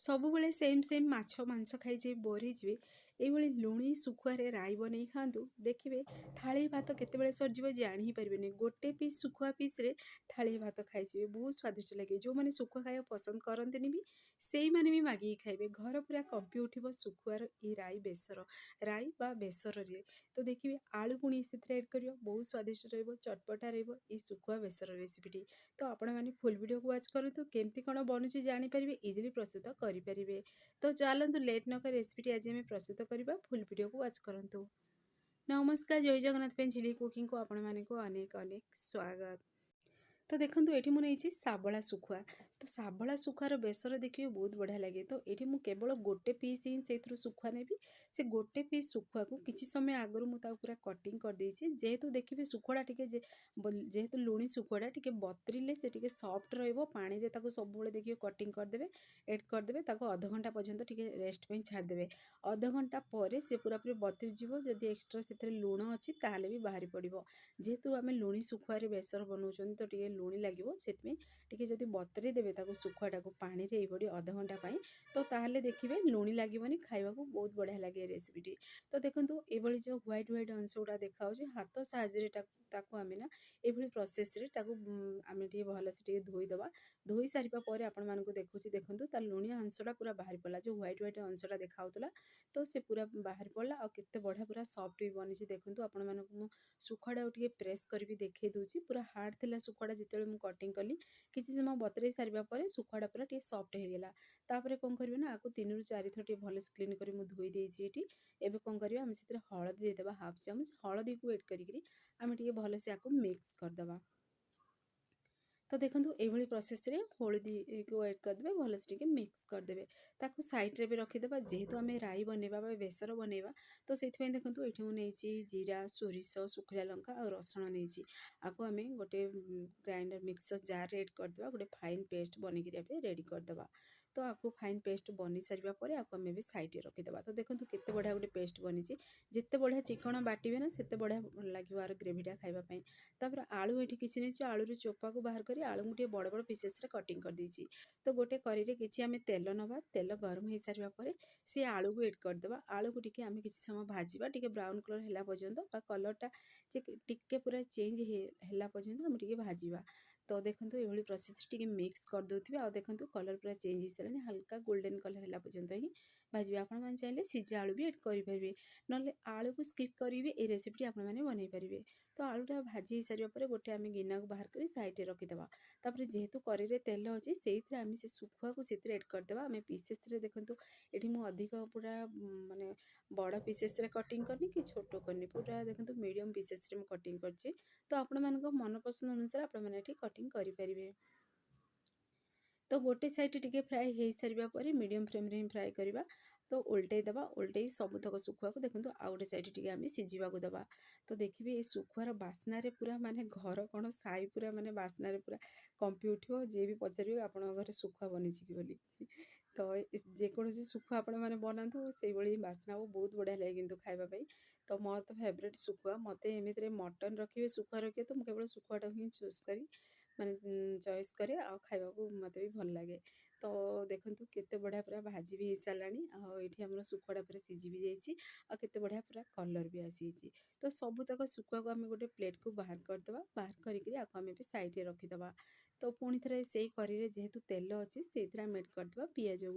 ସବୁବେଳେ ସେମ୍ ମାଛ ମାଂସ ଖାଇ ବୋର୍ ହେଇଯିବେ, ଏଇଭଳି ଲୁଣି ଶୁଖୁଆରେ ରାଇ ବନେଇ ଖାଆନ୍ତୁ। ଦେଖିବେ ଥାଳି ଭାତ କେତେବେଳେ ସରିଯିବ ଜାଣି ହିଁ ପାରିବେନି। ଗୋଟେ ପିସ୍ ଶୁଖୁଆ ପିସ୍ରେ ଥାଳି ଭାତ ଖାଇଯିବେ, ବହୁତ ସ୍ୱାଦିଷ୍ଟ ଲାଗେ। ଯେଉଁମାନେ ଶୁଖୁଆ ଖାଇବାକୁ ପସନ୍ଦ କରନ୍ତିନି ବି ସେଇମାନେ ବି ମାଗିକି ଖାଇବେ। ଘର ପୁରା କମ୍ପି ଉଠିବ ଶୁଖୁଆର ଏଇ ରାଇ ବା ବେସରରେ। ତ ଦେଖିବେ ଆଳୁ ପୁଣି ସେଥିରେ ଏଡ଼୍ କରିବ, ବହୁତ ସ୍ୱାଦିଷ୍ଟ ରହିବ, ଚଟପଟା ରହିବ ଏଇ ଶୁଖୁଆ ବେସର ରେସିପିଟି। ତ ଆପଣମାନେ ଫୁଲ୍ ଭିଡ଼ିଓକୁ ୱାଚ୍ କରନ୍ତୁ, କେମିତି କ'ଣ ବନୁଛି ଜାଣିପାରିବେ, ଇଜିଲି ପ୍ରସ୍ତୁତ କରିପାରିବେ। ତ ଚାଲନ୍ତୁ ଲେଟ୍ ନ କରି ରେସିପିଟି ଆଜି ଆମେ ପ୍ରସ୍ତୁତ କରିବା। ଫୁଲ୍ ଭିଡ଼ିଓକୁ ୱାଚ୍ କରନ୍ତୁ। ନମସ୍କାର, ଜୟ ଜଗନ୍ନାଥ ପାଇଁ ଝିଲି କୁକିଂକୁ ଆପଣମାନଙ୍କୁ ଅନେକ ଅନେକ ସ୍ୱାଗତ। ତ ଦେଖନ୍ତୁ ଏଠି ମୁଁ ନେଇଛି ଶାବଳା ଶୁଖୁଆ। ତ ଶାବଳା ଶୁଖୁଆର ବେସର ଦେଖିବେ ବହୁତ ବଢ଼ିଆ ଲାଗେ। ତ ଏଠି ମୁଁ କେବଳ ଗୋଟେ ପିସ୍ ହିଁ ସେଇଥିରୁ ଶୁଖୁଆ ନେବି। ସେ ଗୋଟେ ପିସ୍ ଶୁଖୁଆକୁ କିଛି ସମୟ ଆଗରୁ ମୁଁ ତାକୁ ପୁରା କଟିଂ କରିଦେଇଛି। ଯେହେତୁ ଦେଖିବେ ଶୁଖୁଆଟା ଟିକେ ଯେହେତୁ ଲୁଣି ଶୁଖୁଆଟା ଟିକେ ବତରିଲେ ସେ ଟିକେ ସଫ୍ଟ ରହିବ। ପାଣିରେ ତାକୁ ସବୁବେଳେ ଦେଖିବେ କଟିଂ କରିଦେବେ, ଏଡ଼୍ କରିଦେବେ, ତାକୁ ଅଧଘଣ୍ଟା ପର୍ଯ୍ୟନ୍ତ ଟିକେ ରେଷ୍ଟ ପାଇଁ ଛାଡ଼ିଦେବେ। ଅଧଘଣ୍ଟା ପରେ ସେ ପୁରାପୁରି ବତରିଯିବ। ଯଦି ଏକ୍ସଟ୍ରା ସେଥିରେ ଲୁଣ ଅଛି ତାହେଲେ ବି ବାହାରି ପଡ଼ିବ। ଯେହେତୁ ଆମେ ଲୁଣି ଶୁଖୁଆରେ ବେସର ବନାଉଛନ୍ତି ତ ଟିକେ ଲୁଣି ଲାଗିବ, ସେଥିପାଇଁ ଟିକେ ଯଦି ବତରେଇ ଦେବେ ତାକୁ ଶୁଖୁଆଟାକୁ ପାଣିରେ ଏଇଭଳି ଅଧଘଣ୍ଟା ପାଇଁ, ତ ତାହେଲେ ଦେଖିବେ ଲୁଣି ଲାଗିବନି, ଖାଇବାକୁ ବହୁତ ବଢ଼ିଆ ଲାଗେ ଏ ରେସିପିଟି। ତ ଦେଖନ୍ତୁ ଏଇଭଳି ଯେଉଁ ହ୍ୱାଇଟ୍ ଅଂଶ ଗୁଡ଼ା ଦେଖାହେଉଛି, ହାତ ସାହାଯ୍ୟରେ ତାକୁ ଆମେ ନା ଏଇଭଳି ପ୍ରୋସେସ୍ରେ ତାକୁ ଆମେ ଟିକେ ଭଲସେ ଟିକେ ଧୋଇଦେବା। ଧୋଇ ସାରିବା ପରେ ଆପଣମାନଙ୍କୁ ଦେଖୁଛି, ଦେଖନ୍ତୁ ତା ଲୁଣିଆ ଅଂଶଟା ପୁରା ବାହାରି ପଡ଼ିଲା। ଯେଉଁ ହ୍ୱାଇଟ୍ ଅଂଶଟା ଦେଖାଉଥିଲା ତ ସେ ପୁରା ବାହାରି ପଡ଼ିଲା। ଆଉ କେତେ ବଢ଼ିଆ ପୁରା ସଫ୍ଟ ବି ବନିଛି। ଦେଖନ୍ତୁ ଆପଣମାନଙ୍କୁ ମୁଁ ଶୁଖୁଆଟାକୁ ଟିକେ ପ୍ରେସ୍ କରିବି ଦେଖେଇ ଦେଉଛି। ପୁରା ହାର୍ଡ଼ ଥିଲା ଶୁଖୁଆଟା, ଯେତେବେଳେ ମୁଁ କଟିଂ କଲି କିଛି ସମୟ ବତରେଇ ସାରିବା ପରେ ଶୁଖୁଆଟା ପୁରା ଟିକେ ସଫ୍ଟ ହେଇଗଲା। ତାପରେ କ'ଣ କରିବେ ନା, ଆକୁ 3 ରୁ 4 ଥର ଟିକେ ଭଲସେ କ୍ଲିନ୍ କରି ମୁଁ ଧୋଇ ଦେଇଛି ଏଠି। ଏବେ କ'ଣ କରିବା, ଆମେ ସେଥିରେ ହଳଦୀ ଦେଇଦେବା, ହାଫ୍ ଚାମଚ ହଳଦୀକୁ ଏଡ଼୍ କରିକିରି ଆମେ ଟିକେ ଭଲସେ ଆକୁ ମିକ୍ସ କରିଦେବା। ତ ଦେଖନ୍ତୁ ଏଇଭଳି ପ୍ରୋସେସ୍ରେ ହଳଦୀକୁ ଏଡ଼୍ କରିଦେବେ, ଭଲସେ ଟିକେ ମିକ୍ସ କରିଦେବେ। ତାକୁ ସାଇଡ଼୍ରେ ବି ରଖିଦେବା। ଯେହେତୁ ଆମେ ରାଇ ବନେଇବା ବା ବେସର ବନେଇବା, ତ ସେଥିପାଇଁ ଦେଖନ୍ତୁ ଏଠି ମୁଁ ନେଇଛି ଜିରା, ସୋରିଷ, ଶୁଖିଲା ଲଙ୍କା ଆଉ ରସୁଣ ନେଇଛି। ଆକୁ ଆମେ ଗୋଟେ ଗ୍ରାଇଣ୍ଡର ମିକ୍ସର ଜାର୍ରେ ଏଡ଼୍ କରିଦେବା। ଗୋଟେ ଫାଇନ୍ ପେଷ୍ଟ ବନେଇକିରି ଏବେ ରେଡ଼ି କରିଦେବା। ତ ଆକୁ ଫାଇନ୍ ପେଷ୍ଟ ବନେଇ ସାରିବା ପରେ ଆକୁ ଆମେ ଏବେ ସାଇଡ଼୍ରେ ରଖିଦେବା। ତ ଦେଖନ୍ତୁ କେତେ ବଢ଼ିଆ ଗୋଟେ ପେଷ୍ଟ ବନିଛି। ଯେତେ ବଢ଼ିଆ ଚିକଣ ବାଟିବେ ନା ସେତେ ବଢ଼ିଆ ଲାଗିବ ଆର ଗ୍ରେଭିଟା ଖାଇବା ପାଇଁ। ତାପରେ ଆଳୁ ଏଠି କିଛି ନେଇଛି, ଆଳୁରୁ ଚୋପାକୁ ବାହାର କରି ଆଳୁକୁ ଟିକେ ବଡ଼ ବଡ଼ ପିସେସ୍ରେ କଟିଂ କରିଦେଇଛି। ତ ଗୋଟେ କଢ଼େଇରେ କିଛି ଆମେ ତେଲ ନେବା। ତେଲ ଗରମ ହେଇସାରିବା ପରେ ସେ ଆଳୁକୁ ଏଡ଼୍ କରିଦେବା। ଆଳୁକୁ ଟିକେ ଆମେ କିଛି ସମୟ ଭାଜିବା, ଟିକେ ବ୍ରାଉନ୍ କଲର୍ ହେଲା ପର୍ଯ୍ୟନ୍ତ ବା କଲର୍ଟା ଟିକେ ପୁରା ଚେଞ୍ଜ ହେଲା ପର୍ଯ୍ୟନ୍ତ ଆମେ ଟିକେ ଭାଜିବା। ତ ଦେଖନ୍ତୁ ଏଇଭଳି ପ୍ରୋସେସ୍ରେ ଟିକେ ମିକ୍ସ କରିଦେଉଥିବେ। ଆଉ ଦେଖନ୍ତୁ କଲର୍ ପୁରା ଚେଞ୍ଜ ହେଇସାରିଲାଣି, ହାଲକା ଗୋଲ୍ଡେନ୍ କଲର୍ ହେଲା ପର୍ଯ୍ୟନ୍ତ ହିଁ ଭାଜିବେ। ଆପଣମାନେ ଚାହିଁଲେ ସିଝା ଆଳୁ ବି ଏଡ଼୍ କରିପାରିବେ, ନହେଲେ ଆଳୁକୁ ସ୍କିପ୍ କରିବେ এই ରେସିପିଟି ଆପଣମାନେ ବନେଇ ପାରିବେ। ତ ଆଳୁଟା ଭାଜି ହେଇସାରିବା ପରେ ଗୋଟେ ଆମେ ଗିନାକୁ ବାହାର କରି ସାଇଡ଼୍ରେ ରଖିଦେବା। ତାପରେ ଯେହେତୁ କଢ଼େଇରେ ତେଲ ଅଛି, ସେଇଥିରେ ଆମେ ସେ ଶୁଖୁଆକୁ ସେଥିରେ ଏଡ଼୍ କରିଦେବା। ଆମେ ପିସେସ୍ରେ ଦେଖନ୍ତୁ ଏଠି ମୁଁ ଅଧିକ ପୁରା ମାନେ ବଡ଼ ପିସେସ୍ରେ କଟିଂ କରିନି କି ଛୋଟ କରିନି, ପୁରା ଦେଖନ୍ତୁ ମିଡ଼ିୟମ୍ ପିସେସ୍ରେ ମୁଁ କଟିଂ କରିଛି। ତ ଆପଣମାନଙ୍କ ମନ ପସନ୍ଦ ଅନୁସାରେ ଆପଣମାନେ ଏଠି କଟିଂ କରିପାରିବେ। ତ ଗୋଟେ ସାଇଡ଼୍ ଟିକେ ଫ୍ରାଏ ହେଇସାରିବା ପରେ ମିଡ଼ିୟମ୍ ଫ୍ଲେମ୍ରେ ହିଁ ଫ୍ରାଏ କରିବା। ତ ଓଲଟେଇ ଦେବା। ଓଲଟେଇ ସବୁତକ ଶୁଖୁଆକୁ ଦେଖନ୍ତୁ ଆଉ ଗୋଟେ ସାଇଡ଼୍ ଟିକେ ଆମେ ସିଝିବାକୁ ଦେବା। ତ ଦେଖିବେ ଏ ଶୁଖୁଆର ବାସ୍ନାରେ ପୁରା ମାନେ ଘର କ'ଣ ସାହି ପୁରା ମାନେ ବାସ୍ନାରେ ପୁରା କମ୍ପି ଉଠିବ। ଯିଏ ବି ପଚାରିବେ ଆପଣଙ୍କ ଘରେ ଶୁଖୁଆ ବନିଛି କି ବୋଲି। ତ ଯେକୌଣସି ଶୁଖୁଆ ଆପଣମାନେ ବନାନ୍ତୁ ସେଇଭଳି ବାସ୍ନା ହେବ, ବହୁତ ବଢ଼ିଆ ଲାଗେ କିନ୍ତୁ ଖାଇବା ପାଇଁ। ତ ମୋର ତ ଫେଭରେଟ୍ ଶୁଖୁଆ। ମୋତେ ଏମିତିରେ ମଟନ୍ ରଖିବେ, ଶୁଖୁଆ ରଖିବେ, ତ ମୁଁ କେବଳ ଶୁଖୁଆଟାକୁ ହିଁ ଚଏସ୍ କରେ। ଆଉ ଖାଇବାକୁ ମୋତେ ବି ଭଲ ଲାଗେ। ତ ଦେଖନ୍ତୁ କେତେ ବଢ଼ିଆ ପୁରା ଭାଜି ବି ହେଇସାରିଲାଣି। ଆଉ ଏଇଠି ଆମର ଶୁଖୁଆଟା ପୁରା ସିଝି ବି ଯାଇଛି। ଆଉ କେତେ ବଢ଼ିଆ ପୁରା କଲର୍ ବି ଆସିଯାଇଛି। ତ ସବୁତକ ଶୁଖୁଆକୁ ଆମେ ଗୋଟେ ପ୍ଲେଟ୍କୁ ବାହାର କରିଦେବା। ବାହାର କରିକିରି ଆକୁ ଆମେ ବି ସାଇଡ଼୍ରେ ରଖିଦେବା। ତ ପୁଣି ଥରେ ସେଇ କଢ଼େଇରେ ଯେହେତୁ ତେଲ ଅଛି ସେଇଥିରେ ଆମେ ଏଡ଼୍ କରିଦେବା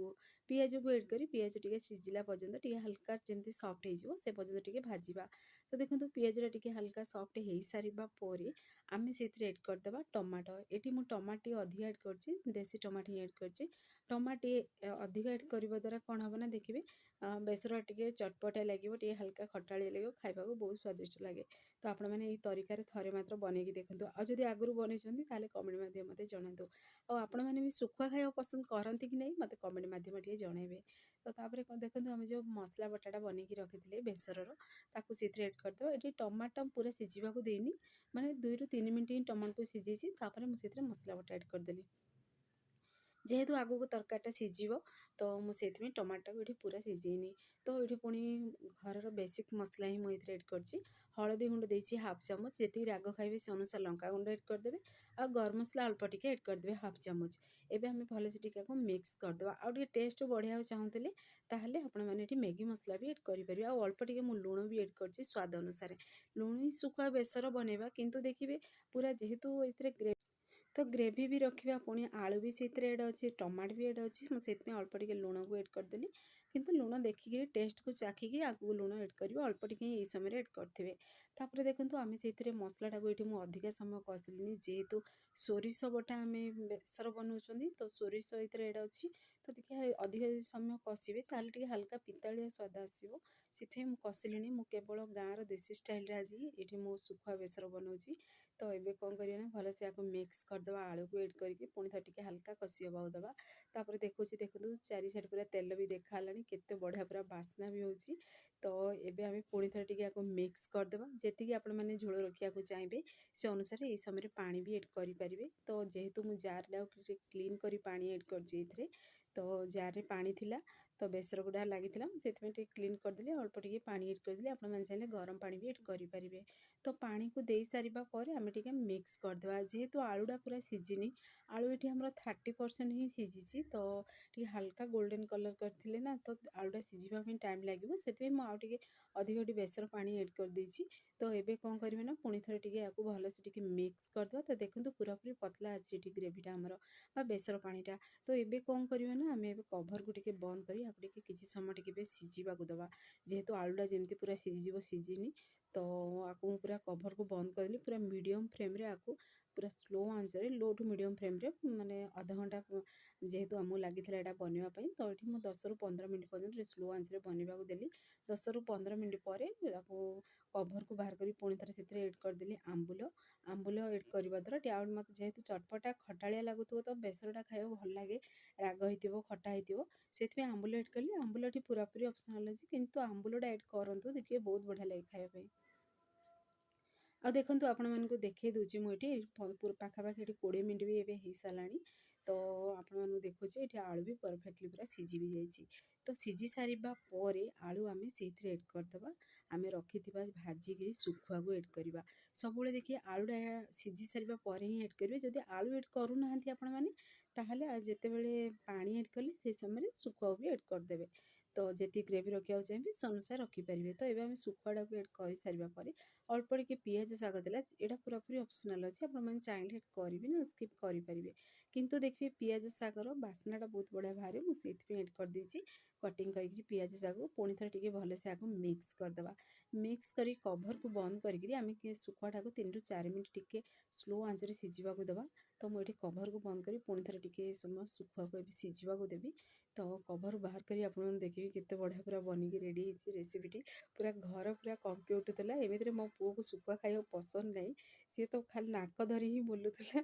ପିଆଜକୁ ଏଡ଼୍ କରି ପିଆଜ ଟିକେ ସିଝିଲା ପର୍ଯ୍ୟନ୍ତ ଟିକେ ହାଲକା ଯେମିତି ସଫ୍ଟ ହେଇଯିବ ସେ ପର୍ଯ୍ୟନ୍ତ ଟିକେ ଭାଜିବା। ତ ଦେଖନ୍ତୁ ପିଆଜଟା ଟିକେ ହାଲକା ସଫ୍ଟ ହେଇସାରିବା ପରେ ଆମେ ସେଥିରେ ଏଡ଼୍ କରିଦେବା ଟମାଟୋ। ଏଠି ମୁଁ ଟମାଟୋ ଟିକେ ଅଧିକା ଏଡ଼୍ କରିଛି, ଦେଶୀ ଟମାଟୋ ହିଁ ଏଡ଼୍ କରିଛି। ଟମାଟୋ ଟିକେ ଅଧିକା ଏଡ଼୍ କରିବା ଦ୍ୱାରା କ'ଣ ହେବ ନା, ଦେଖିବେ ବେସର ଟିକେ ଚଟପଟା ଲାଗିବ, ଟିକେ ହାଲକା ଖଟାଳିଆ ଲାଗିବ, ଖାଇବାକୁ ବହୁତ ସ୍ୱାଦିଷ୍ଟ ଲାଗେ। ତ ଆପଣମାନେ ଏଇ ତରିକାରେ ଥରେ ମାତ୍ର ବନେଇକି ଦେଖନ୍ତୁ। ଆଉ ଯଦି ଆଗରୁ ବନେଇଛନ୍ତି ତାହେଲେ କମେଣ୍ଟ ମାଧ୍ୟମରେ ମୋତେ ଜଣାନ୍ତୁ। ଆଉ ଆପଣମାନେ ବି ଶୁଖୁଆ ଖାଇବାକୁ ପସନ୍ଦ କରନ୍ତି କି ନାହିଁ ମୋତେ କମେଣ୍ଟ ମାଧ୍ୟମରେ ଟିକେ ଜଣାଇବେ। ତ ତାପରେ ଦେଖନ୍ତୁ ଆମେ ଯେଉଁ ମସଲା ବଟାଟା ବନେଇକି ରଖିଥିଲେ ବେସରର, ତାକୁ ସେଥିରେ ଏଡ଼୍ କରିଦେବା। ଏଠି ଟମାଟୋ ପୁରା ସିଝିବାକୁ ଦେଇନି, ମାନେ 2 ରୁ 3 ମିନିଟ୍ ହିଁ ଟମାଟୋକୁ ସିଝେଇଛି। ତାପରେ ମୁଁ ସେଥିରେ ମସଲା ବଟା ଏଡ଼୍ କରିଦେଲି। ଯେହେତୁ ଆଗକୁ ତରକାରୀଟା ସିଝିବ ତ ମୁଁ ସେଇଥିପାଇଁ ଟମାଟୋଟାକୁ ଏଠି ପୁରା ସିଝେଇନି। ତ ଏଠି ପୁଣି ଘରର ବେସିକ୍ ମସଲା ହିଁ ମୁଁ ଏଥିରେ ଏଡ଼୍ କରିଛି। ହଳଦୀ ଗୁଣ୍ଡ ଦେଇଛି ହାଫ୍ ଚାମଚ, ଯେତିକି ରାଗ ଖାଇବେ ସେ ଅନୁସାରେ ଲଙ୍କା ଗୁଣ୍ଡ ଏଡ଼୍ କରିଦେବେ। ଆଉ ଗରମ ମସଲା ଅଳ୍ପ ଟିକେ ଏଡ୍ କରିଦେବେ ହାଫ୍ ଚାମଚ। ଏବେ ଆମେ ଭଲସେ ଟିକେ ମିକ୍ସ କରିଦେବା। ଆଉ ଟିକେ ଟେଷ୍ଟ ବଢ଼ିବାକୁ ଚାହୁଁଥିଲେ ତାହେଲେ ଆପଣମାନେ ଏଠି ମ୍ୟାଗି ମସଲା ବି ଏଡ୍ କରିପାରିବେ। ଆଉ ଅଳ୍ପ ଟିକେ ମୁଁ ଲୁଣ ବି ଏଡ୍ କରିଛି ସ୍ୱାଦ ଅନୁସାରେ। ଲୁଣି ଶୁଖୁଆ ବେସର ବନେଇବା, କିନ୍ତୁ ଦେଖିବେ ପୁରା ଯେହେତୁ ଏଥିରେ ତ ଗ୍ରେଭି ବି ରଖିବା, ପୁଣି ଆଳୁ ବି ସେଥିରେ ଏଡ଼୍ ଅଛି, ଟମାଟୋ ବି ଏଡ଼୍ ଅଛି। ମୁଁ ସେଥିପାଇଁ ଅଳ୍ପ ଟିକେ ଲୁଣକୁ ଏଡ଼୍ କରିଦେଲି, କିନ୍ତୁ ଲୁଣ ଦେଖିକିରି ଟେଷ୍ଟକୁ ଚାଖିକି ଆଗକୁ ଲୁଣ ଏଡ଼୍ କରିବେ। ଅଳ୍ପ ଟିକେ ଏଇ ସମୟରେ ଏଡ଼୍ କରିଥିବେ। ତାପରେ ଦେଖନ୍ତୁ ଆମେ ସେଇଥିରେ ମସଲାଟାକୁ ଏଇଠି ମୁଁ ଅଧିକା ସମୟ କଷିଲିନି, ଯେହେତୁ ସୋରିଷ ବଟା ଆମେ ବେସର ବନାଉଛନ୍ତି, ତ ସୋରିଷ ଏଥିରେ ଏଡ଼୍ ଅଛି। ତ ଟିକେ ଅଧିକ ସମୟ କଷିବେ, ତାହେଲେ ଟିକେ ହାଲକା ପିତାଳିଆ ସ୍ୱାଦ ଆସିବ। ସେଥିପାଇଁ ମୁଁ କଷିଲିଣି। ମୁଁ କେବଳ ଗାଁର ଦେଶୀ ଷ୍ଟାଇଲରେ ଆଜି ଏଇଠି ମୁଁ ଶୁଖୁଆ ବେସର ବନାଉଛି। ତ ଏବେ କ'ଣ କରିବା ନା, ଭଲସେ ଆକୁ ମିକ୍ସ କରିଦେବା। ଆଳୁକୁ ଏଡ଼୍ କରିକି ପୁଣି ଥରେ ଟିକେ ହାଲକା କଷି ହେବାକୁ ଦେବା। ତାପରେ ଦେଖନ୍ତୁ ଚାରି ସାଇଡ଼୍ ପୁରା ତେଲ ବି ଦେଖାହେଲାଣି, କେତେ ବଢ଼ିଆ ପୁରା ବାସ୍ନା ବି ହେଉଛି। ତ ଏବେ ଆମେ ପୁଣି ଥରେ ଟିକେ ଆକୁ ମିକ୍ସ କରିଦେବା। ଯେତିକି ଆପଣମାନେ ଝୋଳ ରଖିବାକୁ ଚାହିଁବେ ସେ ଅନୁସାରେ ଏଇ ସମୟରେ ପାଣି ବି ଏଡ଼୍ କରିପାରିବେ। ତ ଯେହେତୁ ମୁଁ ଜାର୍ଟାକୁ ଟିକେ କ୍ଲିନ୍ କରି ପାଣି ଏଡ଼୍ କରିଛି ଏଥିରେ, ତ ଜାର୍ରେ ପାଣି ଥିଲା, ତ ବେସର ଗୁଡ଼ା ଲାଗିଥିଲା, ମୁଁ ସେଥିପାଇଁ ଟିକେ କ୍ଲିନ୍ କରିଦେଲି। ଅଳ୍ପ ଟିକେ ପାଣି ଏଡ଼୍ କରିଦେଲି। ଆପଣମାନେ ଚାହିଁଲେ ଗରମ ପାଣି ବି ଏଡ଼୍ କରିପାରିବେ। ତ ପାଣିକୁ ଦେଇ ସାରିବା ପରେ ଆମେ ଟିକେ ମିକ୍ସ କରିଦେବା। ଯେହେତୁ ଆଳୁଟା ପୁରା ସିଝିନି, ଆଳୁ ଏଠି ଆମର 30% ହିଁ ସିଝିଛି, ତ ଟିକେ ହାଲକା ଗୋଲ୍ଡେନ୍ କଲର୍ କରିଥିଲେ ନା, ତ ଆଳୁଟା ସିଝିବା ପାଇଁ ଟାଇମ୍ ଲାଗିବ। ସେଥିପାଇଁ ମୁଁ ଆଉ ଟିକେ ଅଧିକ ଏଠି ବେସର ପାଣି ଏଡ଼୍ କରିଦେଇଛି। ତ ଏବେ କ'ଣ କରିବେ ନା, ପୁଣି ଥରେ ଟିକେ ୟାକୁ ଭଲସେ ଟିକେ ମିକ୍ସ କରିଦେବା। ତ ଦେଖନ୍ତୁ ପୁରାପୁରି ପତଲା ଅଛି ଏଠି ଗ୍ରେଭିଟା ଆମର ବା ବେସର ପାଣିଟା। ତ ଏବେ କ'ଣ କରିବେ ନା, ଆମେ ଏବେ କଭର୍କୁ ଟିକେ ବନ୍ଦ କରି ଆକୁ ଟିକେ କିଛି ସମୟ ଟିକେ ଏବେ ସିଝିବାକୁ ଦେବା। ଯେହେତୁ ଆଳୁଟା ଯେମିତି ପୁରା ସିଝିଯିବ, ସିଝିନି, ତ ଆକୁ ମୁଁ ପୁରା କଭର୍କୁ ବନ୍ଦ କରିଦେଲି। ପୁରା ମିଡ଼ିୟମ୍ ଫ୍ଲେମ୍ରେ ଆକୁ ପୁରା ସ୍ଲୋ ଆଞ୍ଚରେ, ଲୋ ଟୁ ମିଡ଼ିୟମ୍ ଫ୍ଲେମ୍ରେ, ମାନେ ଅଧଘଣ୍ଟା ଯେହେତୁ ଆମକୁ ଲାଗିଥିଲା ଏଇଟା ବନେଇବା ପାଇଁ, ତ ଏଠି ମୁଁ 10ରୁ 15 ମିନିଟ୍ ପର୍ଯ୍ୟନ୍ତ ସ୍ଲୋ ଆଞ୍ଚରେ ବନେଇବାକୁ ଦେଲି। 10ରୁ 15 ମିନିଟ୍ ପରେ ତାକୁ କଭର୍କୁ ବାହାର କରି ପୁଣି ଥରେ ସେଥିରେ ଏଡ଼୍ କରିଦେଲି ଆମ୍ବୁଲ ଏଡ଼୍ କରିବା ଦ୍ୱାରା ଟିକେ, ଆଉ ମୋତେ ଯେହେତୁ ଚଟପଟା ଖଟାଳିଆ ଲାଗୁଥିବ, ତ ବେସରଟା ଖାଇବାକୁ ଭଲ ଲାଗେ, ରାଗ ହେଇଥିବ, ଖଟା ହେଇଥିବ, ସେଥିପାଇଁ ଆମ୍ବୁଲ ଏଡ଼୍ କଲି। ଆମ୍ବୁଲ ଏଠି ପୁରାପୁରି ଅପସନାଲ୍ ଅଛି, କିନ୍ତୁ ଆମ୍ବୁଲଟା ଏଡ଼୍ କରନ୍ତୁ, ଦେଖିବେ ବହୁତ ବଢ଼ିଆ ଲାଗେ ଖାଇବା ପାଇଁ। ଆଉ ଦେଖନ୍ତୁ ଆପଣମାନଙ୍କୁ ଦେଖେଇ ଦେଉଛି, ମୁଁ ଏଠି ପାଖାପାଖି ଏଠି 20 ମିନିଟ୍ ବି ଏବେ ହେଇସାରିଲାଣି। ତ ଆପଣମାନଙ୍କୁ ଦେଖୁଛି ଏଠି ଆଳୁ ବି ପରଫେକ୍ଟଲି ପୁରା ସିଝି ବି ଯାଇଛି। ତ ସିଝି ସାରିବା ପରେ ଆଳୁ ଆମେ ସେଇଥିରେ ଏଡ଼୍ କରିଦେବା। ଆମେ ରଖିଥିବା ଭାଜିକିରି ଶୁଖୁଆକୁ ଏଡ଼୍ କରିବା। ସବୁବେଳେ ଦେଖିଏ ଆଳୁଟା ସିଝି ସାରିବା ପରେ ହିଁ ଏଡ଼୍ କରିବେ। ଯଦି ଆଳୁ ଏଡ଼୍ କରୁନାହାନ୍ତି ଆପଣମାନେ, ତାହେଲେ ଯେତେବେଳେ ପାଣି ଏଡ଼୍ କଲେ ସେହି ସମୟରେ ଶୁଖୁଆକୁ ବି ଏଡ଼୍ କରିଦେବେ। ତ ଯେତିକି ଗ୍ରେଭି ରଖିବାକୁ ଚାହିଁବେ ସେ ଅନୁସାରେ ରଖିପାରିବେ। ତ ଏବେ ଆମେ ଶୁଖୁଆଟାକୁ ଏଡ଼୍ କରିସାରିବା ପରେ ଅଳ୍ପ ଟିକେ ପିଆଜ ଶାଗ ଥିଲା, ଏଇଟା ପୁରାପୁରି ଅପସନାଲ୍ ଅଛି, ଆପଣମାନେ ଚାହିଁଲେ କରିବେ ନା ସ୍କିପ୍ କରିପାରିବେ। କିନ୍ତୁ ଦେଖିବେ ପିଆଜ ଶାଗର ବାସ୍ନାଟା ବହୁତ ବଢ଼ିଆ ବାହାରେ, ମୁଁ ସେଇଥିପାଇଁ ଏଡ଼୍ କରିଦେଇଛି। କଟିଂ କରିକି ପିଆଜ ଶାଗକୁ ପୁଣି ଥରେ ଟିକେ ଭଲସେ ଆକୁ ମିକ୍ସ କରିଦେବା। ମିକ୍ସ କରି କଭର୍କୁ ବନ୍ଦ କରିକିରି ଆମେ ଶୁଖୁଆଟାକୁ 3ରୁ 4 ମିନିଟ୍ ଟିକେ ସ୍ଲୋ ଆଞ୍ଚରେ ସିଝିବାକୁ ଦେବା। ତ ମୁଁ ଏଠି କଭର୍କୁ ବନ୍ଦ କରି ପୁଣି ଥରେ ଟିକେ ସମୟ ଶୁଖୁଆକୁ ଏବେ ସିଝିବାକୁ ଦେବି। ତ କଭର୍ ବାହାର କରି ଆପଣମାନେ ଦେଖିବେ କେତେ ବଢ଼ିଆ ପୁରା ବନିକି ରେଡ଼ି ହେଇଛି ରେସିପିଟି। ପୁରା ଘର ପୁରା କମ୍ପି ଉଠୁଥିଲା। ଏମିତିରେ ମୋ ପୁଅକୁ ଶୁଖୁଆ ଖାଇବାକୁ ପସନ୍ଦ ନାହିଁ, ସିଏ ତ ଖାଲି ନାକ ଧରି ହିଁ ବୁଲୁଥିଲା।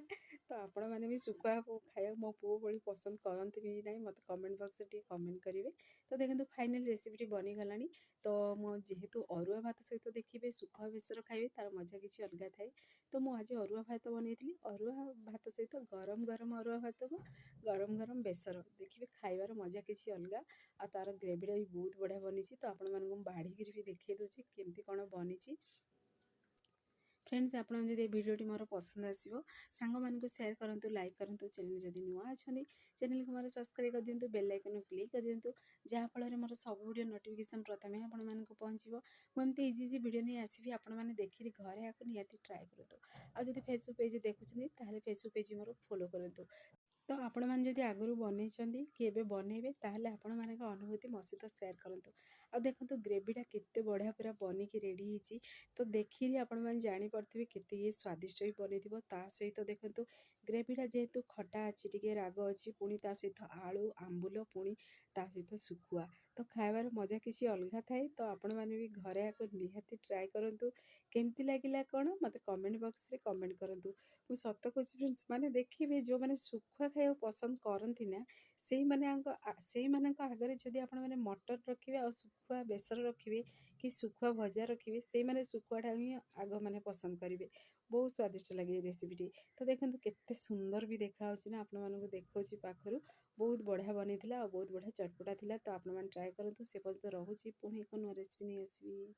ତ ଆପଣମାନେ ବି ଶୁଖୁଆ ଖାଇବାକୁ ମୋ ପୁଅ ଭଳି ପସନ୍ଦ କରନ୍ତି କି ନାହିଁ, ମୋତେ କମେଣ୍ଟ ବକ୍ସରେ ଟିକେ କମେଣ୍ଟ କରିବେ। ତ ଦେଖନ୍ତୁ ଫାଇନାଲ୍ ରେସିପିଟି ବନିଗଲାଣି। ତ ମୁଁ ଯେହେତୁ ଅରୁଆ ଭାତ ସହିତ ଦେଖିବେ ଶୁଖୁଆ ବେସର ଖାଇବେ, ତା'ର ମଜା କିଛି ଅଲଗା ଥାଏ। ତ ମୁଁ ଆଜି ଅରୁଆ ଭାତ ବନେଇଥିଲି। ଅରୁଆ ଭାତ ସହିତ ଗରମ ଗରମ ଅରୁଆ ଭାତକୁ ଗରମ ଗରମ ବେସର, ଦେଖିବେ ଖାଇବାର ମଜା କିଛି ଅଲଗା। ଆଉ ତା'ର ଗ୍ରେଭିଟା ବି ବହୁତ ବଢ଼ିଆ ବନିଛି। ତ ଆପଣମାନଙ୍କୁ ମୁଁ ବାଢ଼ିକିରି ବି ଦେଖେଇ ଦେଉଛି କେମିତି କ'ଣ ବନିଛି। ଫ୍ରେଣ୍ଡସ୍, ଆପଣଙ୍କୁ ଯଦି ଏ ଭିଡ଼ିଓଟି ମୋର ପସନ୍ଦ ଆସିବ, ସାଙ୍ଗମାନଙ୍କୁ ସେୟାର କରନ୍ତୁ, ଲାଇକ୍ କରନ୍ତୁ। ଚ୍ୟାନେଲ୍ ଯଦି ନୂଆ ଅଛନ୍ତି, ଚ୍ୟାନେଲ୍କୁ ମୋର ସବସ୍କ୍ରାଇବ୍ କରିଦିଅନ୍ତୁ, ବେଲ୍ ଆଇକନ୍କୁ କ୍ଲିକ୍ କରିଦିଅନ୍ତୁ, ଯାହାଫଳରେ ମୋର ସବୁ ଭିଡ଼ିଓ ନୋଟିଫିକେସନ୍ ପ୍ରଥମେ ଆପଣମାନଙ୍କୁ ପହଞ୍ଚିବ। ମୁଁ ଏମିତି ଇଜି ଭିଡ଼ିଓ ନେଇ ଆସିବି, ଆପଣମାନେ ଦେଖିକି ଘରେ ଆକୁ ନିହାତି ଟ୍ରାଏ କରନ୍ତୁ। ଆଉ ଯଦି ଫେସବୁକ୍ ପେଜ୍ ଦେଖୁଛନ୍ତି, ତାହେଲେ ଫେସବୁକ୍ ପେଜ୍ ମୋର ଫଲୋ କରନ୍ତୁ। ତ ଆପଣମାନେ ଯଦି ଆଗରୁ ବନେଇଛନ୍ତି କି ଏବେ ବନେଇବେ, ତାହେଲେ ଆପଣମାନଙ୍କ ଅନୁଭୂତି ମୋ ସହିତ ସେୟାର କରନ୍ତୁ। ଆଉ ଦେଖନ୍ତୁ ଗ୍ରେଭିଟା କେତେ ବଢ଼ିଆ ପୁରା ବନିକି ରେଡ଼ି ହେଇଛି। ତ ଦେଖିକି ଆପଣମାନେ ଜାଣିପାରୁଥିବେ କେତେ ଇଏ ସ୍ୱାଦିଷ୍ଟ ବି ବନେଇଥିବ। ତା ସହିତ ଦେଖନ୍ତୁ ଗ୍ରେଭିଟା ଯେହେତୁ ଖଟା ଅଛି, ଟିକେ ରାଗ ଅଛି, ପୁଣି ତା ସହିତ ଆଳୁ, ଆମ୍ବୁଲ, ପୁଣି ତା ସହିତ ଶୁଖୁଆ, ତ ଖାଇବାର ମଜା କିଛି ଅଲଗା ଥାଏ। ତ ଆପଣମାନେ ବି ଘରେ ଆକୁ ନିହାତି ଟ୍ରାଏ କରନ୍ତୁ। କେମିତି ଲାଗିଲା କ'ଣ ମୋତେ କମେଣ୍ଟ ବକ୍ସରେ କମେଣ୍ଟ କରନ୍ତୁ। ମୁଁ ସତ କହୁଛି ଫ୍ରେଣ୍ଡସ୍, ମାନେ ଦେଖିବେ ଯେଉଁମାନେ ଶୁଖୁଆ ଖାଇବାକୁ ପସନ୍ଦ କରନ୍ତି ନା, ସେଇମାନଙ୍କ ଆଗରେ ଯଦି ଆପଣମାନେ ମଟର ରଖିବେ ଆଉ ଶୁଖୁଆ ବେସର ରଖିବେ କି ଶୁଖୁଆ ଭଜା ରଖିବେ, ସେଇମାନେ ଶୁଖୁଆଟା ହିଁ ଆଗ ମାନେ ପସନ୍ଦ କରିବେ। ବହୁତ ସ୍ୱାଦିଷ୍ଟ ଲାଗେ ଏ ରେସିପିଟି। ତ ଦେଖନ୍ତୁ କେତେ ସୁନ୍ଦର ବି ଦେଖାହେଉଛି ନା, ଆପଣମାନଙ୍କୁ ଦେଖାଉଛି ପାଖରୁ। ବହୁତ ବଢ଼ିଆ ବନେଇଥିଲା ଆଉ ବହୁତ ବଢ଼ିଆ ଚଟପଟା ଥିଲା। ତ ଆପଣମାନେ ଟ୍ରାଏ କରନ୍ତୁ। ସେ ପର୍ଯ୍ୟନ୍ତ ରହୁଛି, ପୁଣି ଏକ ନୂଆ ରେସିପି ନେଇ ଆସିବି।